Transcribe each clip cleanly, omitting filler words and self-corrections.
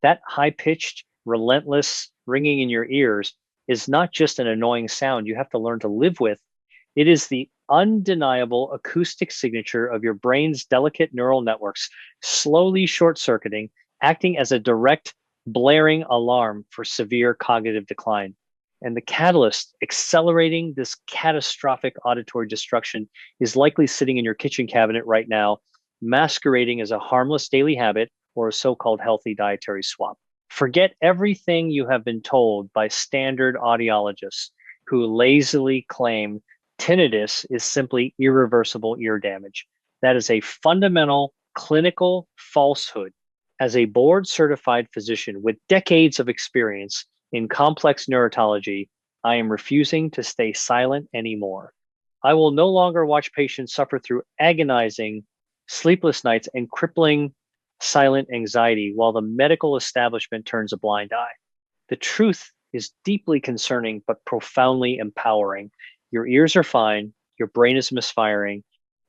That high-pitched, relentless ringing in your ears is not just an annoying sound you have to learn to live with. It is the undeniable acoustic signature of your brain's delicate neural networks slowly short-circuiting, acting as a direct blaring alarm for severe cognitive decline. And the catalyst accelerating this catastrophic auditory destruction is likely sitting in your kitchen cabinet right now, masquerading as a harmless daily habit or a so-called healthy dietary swap. Forget everything you have been told by standard audiologists who lazily claim tinnitus is simply irreversible ear damage. That is a fundamental clinical falsehood. As a board certified physician with decades of experience in complex neurotology, I am refusing to stay silent anymore. I will no longer watch patients suffer through agonizing sleepless nights and crippling silent anxiety while the medical establishment turns a blind eye. The truth is deeply concerning but profoundly empowering. Your ears are fine, your brain is misfiring.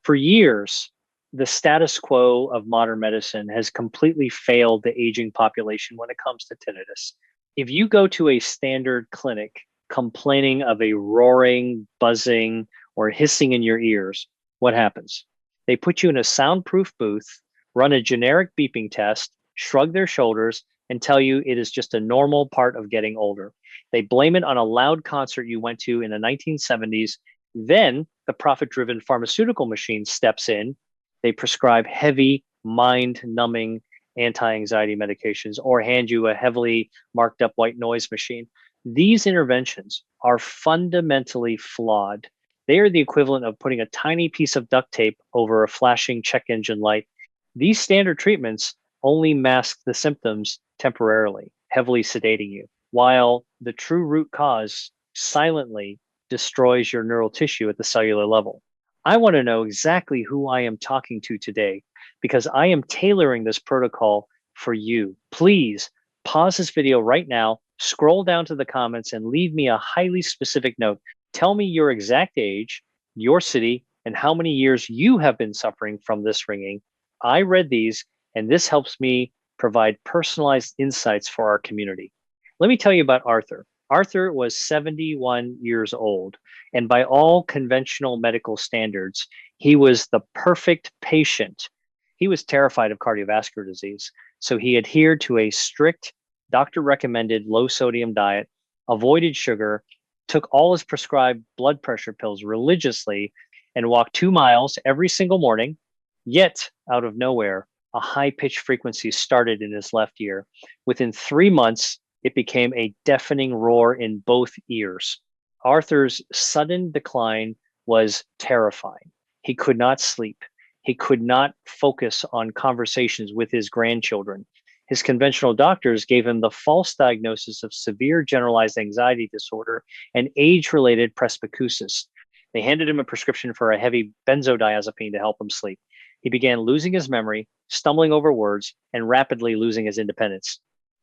For years, the status quo of modern medicine has completely failed the aging population when it comes to tinnitus. If you go to a standard clinic complaining of a roaring, buzzing, or hissing in your ears, what happens? They put you in a soundproof booth, run a generic beeping test, shrug their shoulders, and tell you it is just a normal part of getting older. They blame it on a loud concert you went to in the 1970s. Then the profit-driven pharmaceutical machine steps in. They prescribe heavy, mind-numbing anti-anxiety medications or hand you a heavily marked up white noise machine. These interventions are fundamentally flawed. They are the equivalent of putting a tiny piece of duct tape over a flashing check engine light. These standard treatments only mask the symptoms temporarily, heavily sedating you, while the true root cause silently destroys your neural tissue at the cellular level. I want to know exactly who I am talking to today because I am tailoring this protocol for you. Please pause this video right now, scroll down to the comments, and leave me a highly specific note. Tell me your exact age, your city, and how many years you have been suffering from this ringing. I read these, and this helps me provide personalized insights for our community. Let me tell you about Arthur. Arthur was 71 years old, and by all conventional medical standards, he was the perfect patient. He was terrified of cardiovascular disease, so he adhered to a strict doctor-recommended low-sodium diet, avoided sugar, took all his prescribed blood pressure pills religiously, and walked 2 miles every single morning. Yet, out of nowhere, a high-pitched frequency started in his left ear. Within 3 months, it became a deafening roar in both ears. Arthur's sudden decline was terrifying. He could not sleep. He could not focus on conversations with his grandchildren. His conventional doctors gave him the false diagnosis of severe generalized anxiety disorder and age-related presbycusis. They handed him a prescription for a heavy benzodiazepine to help him sleep. He began losing his memory, stumbling over words, and rapidly losing his independence.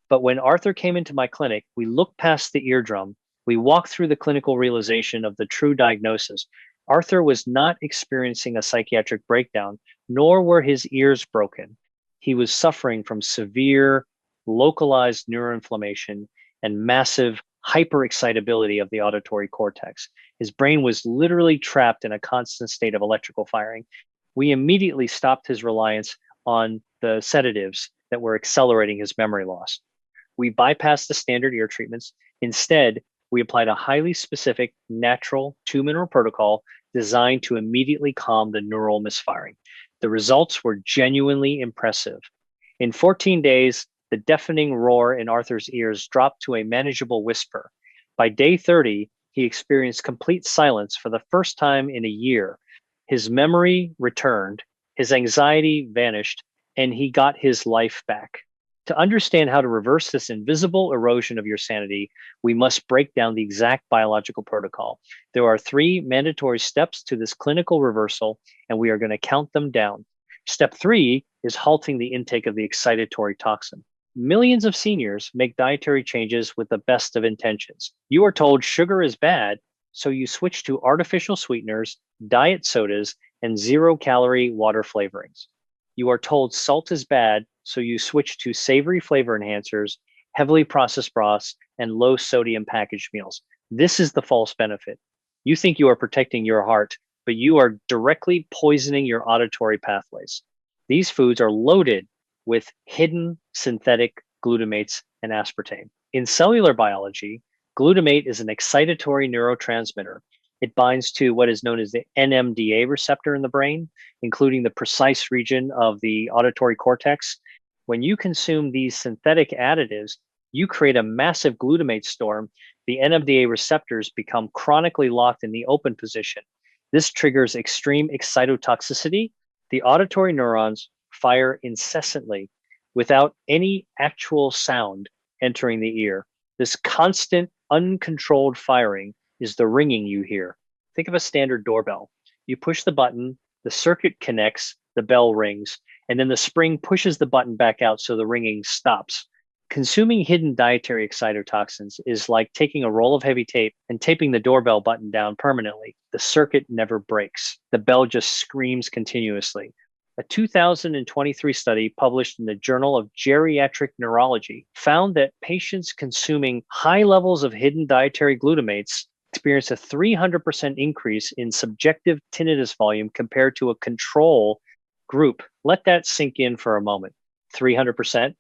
But when Arthur came into my clinic, we looked past the eardrum. We walked through the clinical realization of the true diagnosis. Arthur was not experiencing a psychiatric breakdown, nor were his ears broken. He was suffering from severe, localized neuroinflammation and massive hyperexcitability of the auditory cortex. His brain was literally trapped in a constant state of electrical firing. We immediately stopped his reliance on the sedatives that were accelerating his memory loss. We bypassed the standard ear treatments. Instead, we applied a highly specific, natural 2-mineral protocol designed to immediately calm the neural misfiring. The results were genuinely impressive. In 14 days, the deafening roar in Arthur's ears dropped to a manageable whisper. By day 30, he experienced complete silence for the first time in a year. His memory returned, his anxiety vanished, and he got his life back. To understand how to reverse this invisible erosion of your sanity, we must break down the exact biological protocol. There are 3 mandatory steps to this clinical reversal, and we are going to count them down. Step 3 is halting the intake of the excitotory toxin. Millions of seniors make dietary changes with the best of intentions. You are told sugar is bad, so you switch to artificial sweeteners, diet sodas, and 0-calorie water flavorings. You are told salt is bad, so you switch to savory flavor enhancers, heavily processed broths, and low sodium packaged meals. This is the false benefit. You think you are protecting your heart, but you are directly poisoning your auditory pathways. These foods are loaded with hidden synthetic glutamates and aspartame. In cellular biology, glutamate is an excitatory neurotransmitter. It binds to what is known as the NMDA receptor in the brain, including the precise region of the auditory cortex. When you consume these synthetic additives, you create a massive glutamate storm. The NMDA receptors become chronically locked in the open position. This triggers extreme excitotoxicity. The auditory neurons fire incessantly without any actual sound entering the ear. This constant, uncontrolled firing is the ringing you hear. Think of a standard doorbell. You push the button, the circuit connects, the bell rings, and then the spring pushes the button back out so the ringing stops. Consuming hidden dietary excitotoxins is like taking a roll of heavy tape and taping the doorbell button down permanently. The circuit never breaks. The bell just screams continuously. A 2023 study published in the Journal of Geriatric Neurology found that patients consuming high levels of hidden dietary glutamates experienced a 300% increase in subjective tinnitus volume compared to a control group. Let that sink in for a moment. 300%.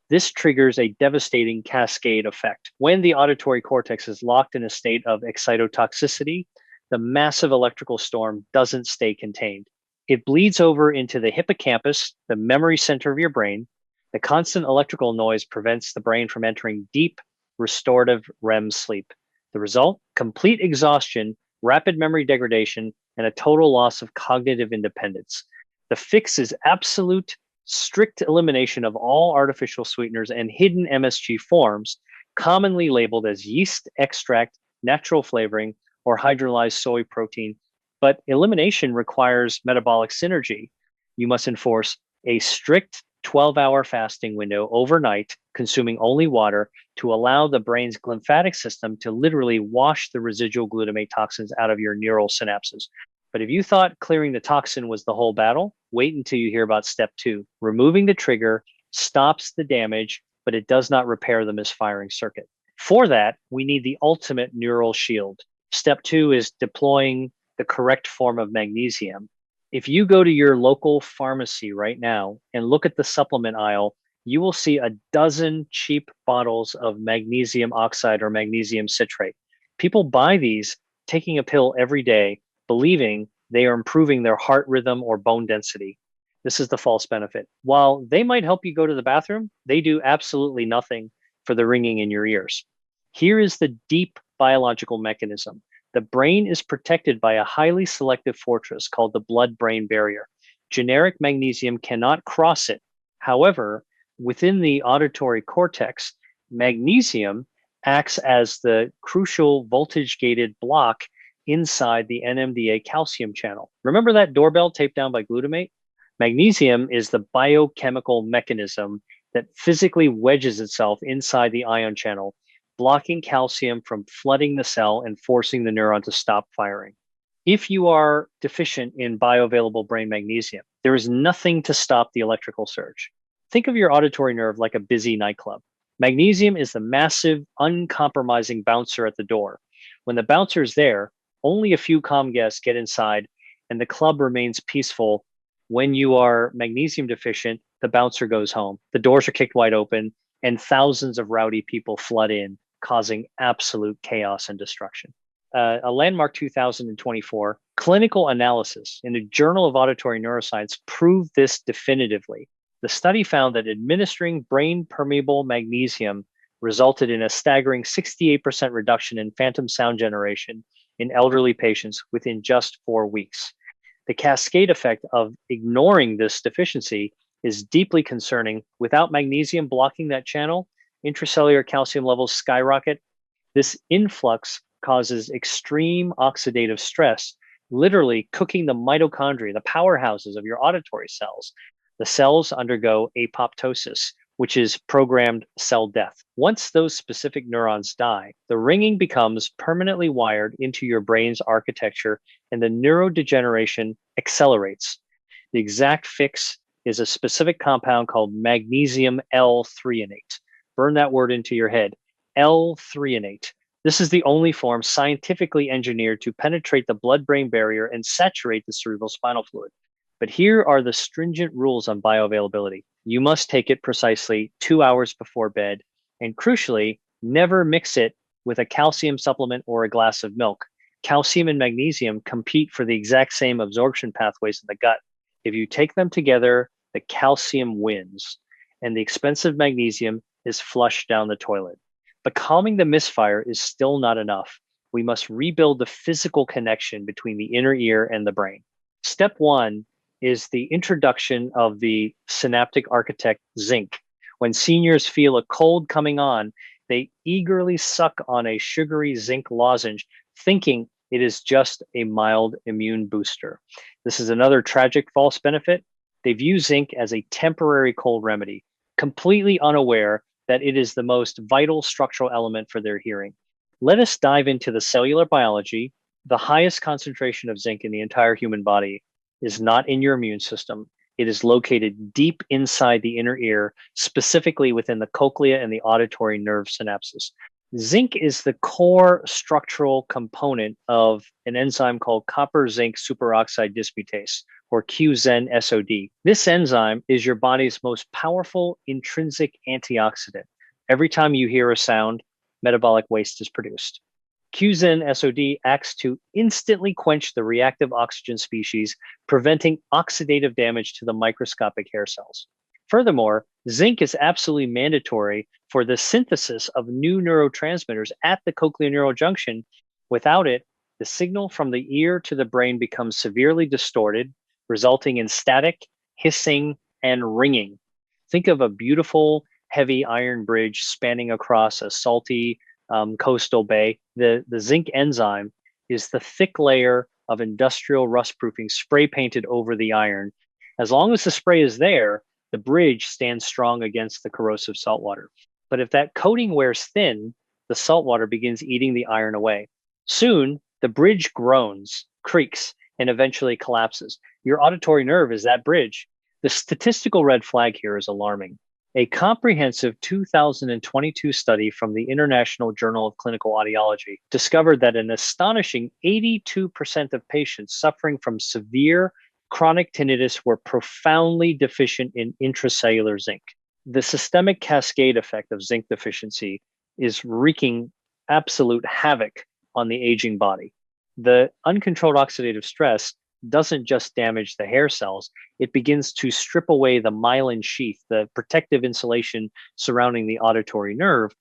This triggers a devastating cascade effect. When the auditory cortex is locked in a state of excitotoxicity, the massive electrical storm doesn't stay contained. It bleeds over into the hippocampus, the memory center of your brain. The constant electrical noise prevents the brain from entering deep, restorative REM sleep. The result? Complete exhaustion, rapid memory degradation, and a total loss of cognitive independence. The fix is absolute, strict elimination of all artificial sweeteners and hidden MSG forms, commonly labeled as yeast extract, natural flavoring, or hydrolyzed soy protein. But elimination requires metabolic synergy. You must enforce a strict 12-hour fasting window overnight, consuming only water, to allow the brain's glymphatic system to literally wash the residual glutamate toxins out of your neural synapses. But if you thought clearing the toxin was the whole battle, wait until you hear about step 2. Removing the trigger stops the damage, but it does not repair the misfiring circuit. For that, we need the ultimate neural shield. Step 2 is deploying the correct form of magnesium. If you go to your local pharmacy right now and look at the supplement aisle, you will see a dozen cheap bottles of magnesium oxide or magnesium citrate. People buy these taking a pill every day, believing they are improving their heart rhythm or bone density. This is the false benefit. While they might help you go to the bathroom, they do absolutely nothing for the ringing in your ears. Here is the deep biological mechanism. The brain is protected by a highly selective fortress called the blood-brain barrier. Generic magnesium cannot cross it. However, within the auditory cortex, magnesium acts as the crucial voltage-gated block inside the NMDA calcium channel. Remember that doorbell taped down by glutamate? Magnesium is the biochemical mechanism that physically wedges itself inside the ion channel, blocking calcium from flooding the cell and forcing the neuron to stop firing. If you are deficient in bioavailable brain magnesium, there is nothing to stop the electrical surge. Think of your auditory nerve like a busy nightclub. Magnesium is the massive, uncompromising bouncer at the door. When the bouncer is there, only a few calm guests get inside, and the club remains peaceful. When you are magnesium deficient, the bouncer goes home. The doors are kicked wide open, and thousands of rowdy people flood in, causing absolute chaos and destruction. A landmark 2024 clinical analysis in the Journal of Auditory Neuroscience proved this definitively. The study found that administering brain-permeable magnesium resulted in a staggering 68% reduction in phantom sound generation in elderly patients within just 4 weeks. The cascade effect of ignoring this deficiency is deeply concerning. Without magnesium blocking that channel, intracellular calcium levels skyrocket. This influx causes extreme oxidative stress, literally cooking the mitochondria, the powerhouses of your auditory cells. The cells undergo apoptosis, which is programmed cell death. Once those specific neurons die, the ringing becomes permanently wired into your brain's architecture, and the neurodegeneration accelerates. The exact fix is a specific compound called magnesium L-threonate. Burn that word into your head. L-threonate. This is the only form scientifically engineered to penetrate the blood-brain barrier and saturate the cerebral spinal fluid. But here are the stringent rules on bioavailability. You must take it precisely 2 hours before bed, and crucially, never mix it with a calcium supplement or a glass of milk. Calcium and magnesium compete for the exact same absorption pathways in the gut. If you take them together, the calcium wins, and the expensive magnesium is flushed down the toilet. But calming the misfire is still not enough. We must rebuild the physical connection between the inner ear and the brain. Step one is the introduction of the Synaptic Architect zinc. When seniors feel a cold coming on, they eagerly suck on a sugary zinc lozenge, thinking it is just a mild immune booster. This is another tragic false benefit. They view zinc as a temporary cold remedy, completely unaware that it is the most vital structural element for their hearing. Let us dive into the cellular biology. The highest concentration of zinc in the entire human body is not in your immune system. It is located deep inside the inner ear, specifically within the cochlea and the auditory nerve synapses. Zinc is the core structural component of an enzyme called copper zinc superoxide dismutase, or QZen-SOD. This enzyme is your body's most powerful intrinsic antioxidant. Every time you hear a sound, metabolic waste is produced. QZen-SOD acts to instantly quench the reactive oxygen species, preventing oxidative damage to the microscopic hair cells. Furthermore, zinc is absolutely mandatory for the synthesis of new neurotransmitters at the cochlear-neural junction. Without it, the signal from the ear to the brain becomes severely distorted, resulting in static, hissing, and ringing. Think of a beautiful, heavy iron bridge spanning across a salty coastal bay. The zinc enzyme is the thick layer of industrial rust proofing spray painted over the iron. As long as the spray is there, the bridge stands strong against the corrosive saltwater. But if that coating wears thin, the saltwater begins eating the iron away. Soon, the bridge groans, creaks, and eventually collapses. Your auditory nerve is that bridge. The statistical red flag here is alarming. A comprehensive 2022 study from the International Journal of Clinical Audiology discovered that an astonishing 82% of patients suffering from severe chronic tinnitus were profoundly deficient in intracellular zinc. The systemic cascade effect of zinc deficiency is wreaking absolute havoc on the aging body. The uncontrolled oxidative stress doesn't just damage the hair cells, it begins to strip away the myelin sheath, the protective insulation surrounding the auditory nerve.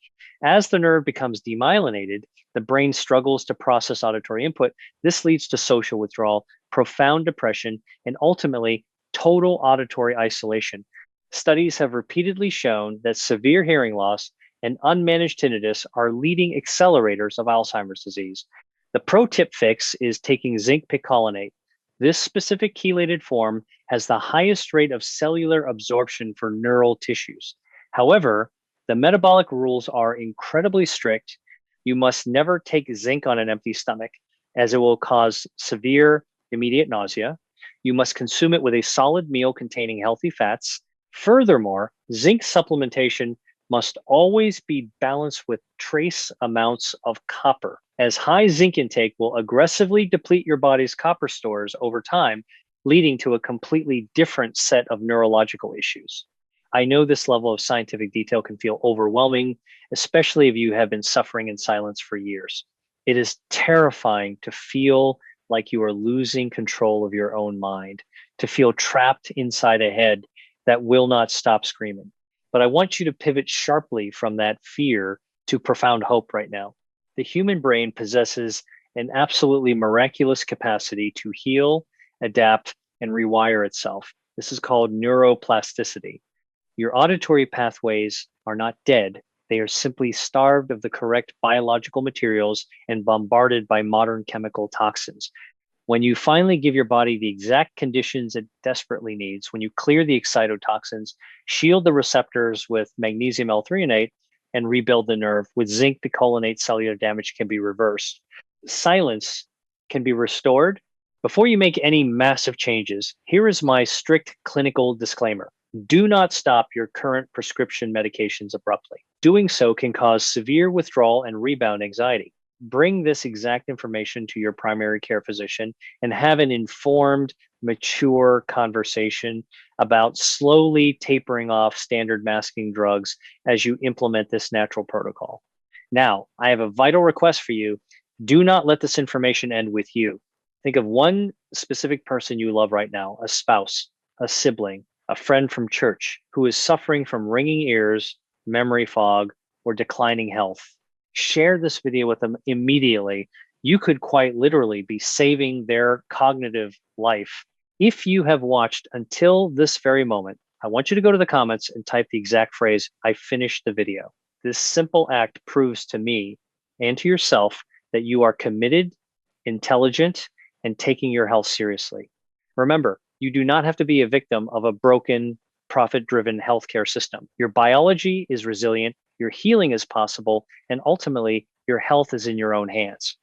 As the nerve becomes demyelinated, the brain struggles to process auditory input. This leads to social withdrawal, profound depression, and ultimately total auditory isolation. Studies have repeatedly shown that severe hearing loss and unmanaged tinnitus are leading accelerators of Alzheimer's disease. The pro tip fix is taking zinc picolinate. This specific chelated form has the highest rate of cellular absorption for neural tissues. However, the metabolic rules are incredibly strict. You must never take zinc on an empty stomach, as it will cause severe immediate nausea. You must consume it with a solid meal containing healthy fats. Furthermore, zinc supplementation must always be balanced with trace amounts of copper, as high zinc intake will aggressively deplete your body's copper stores over time, leading to a completely different set of neurological issues. I know this level of scientific detail can feel overwhelming, especially if you have been suffering in silence for years. It is terrifying to feel like you are losing control of your own mind, to feel trapped inside a head that will not stop screaming. But I want you to pivot sharply from that fear to profound hope right now. The human brain possesses an absolutely miraculous capacity to heal, adapt, and rewire itself. This is called neuroplasticity. Your auditory pathways are not dead. They are simply starved of the correct biological materials and bombarded by modern chemical toxins. When you finally give your body the exact conditions it desperately needs, when you clear the excitotoxins, shield the receptors with magnesium L-threonate, and rebuild the nerve with zinc picolinate, cellular damage can be reversed. Silence can be restored, Before you make any massive changes, here is my strict clinical disclaimer. Do not stop your current prescription medications abruptly. Doing so can cause severe withdrawal and rebound anxiety. Bring this exact information to your primary care physician and have an informed, mature conversation about slowly tapering off standard masking drugs as you implement this natural protocol. Now, I have a vital request for you. Do not let this information end with you. Think of one specific person you love right now, a spouse, a sibling, a friend from church who is suffering from ringing ears, memory fog, or declining health. Share this video with them immediately. You could quite literally be saving their cognitive life. If you have watched until this very moment, I want you to go to the comments and type the exact phrase, "I finished the video." This simple act proves to me and to yourself that you are committed, intelligent, and taking your health seriously. Remember, you do not have to be a victim of a broken, profit-driven healthcare system. Your biology is resilient, your healing is possible, and ultimately, your health is in your own hands.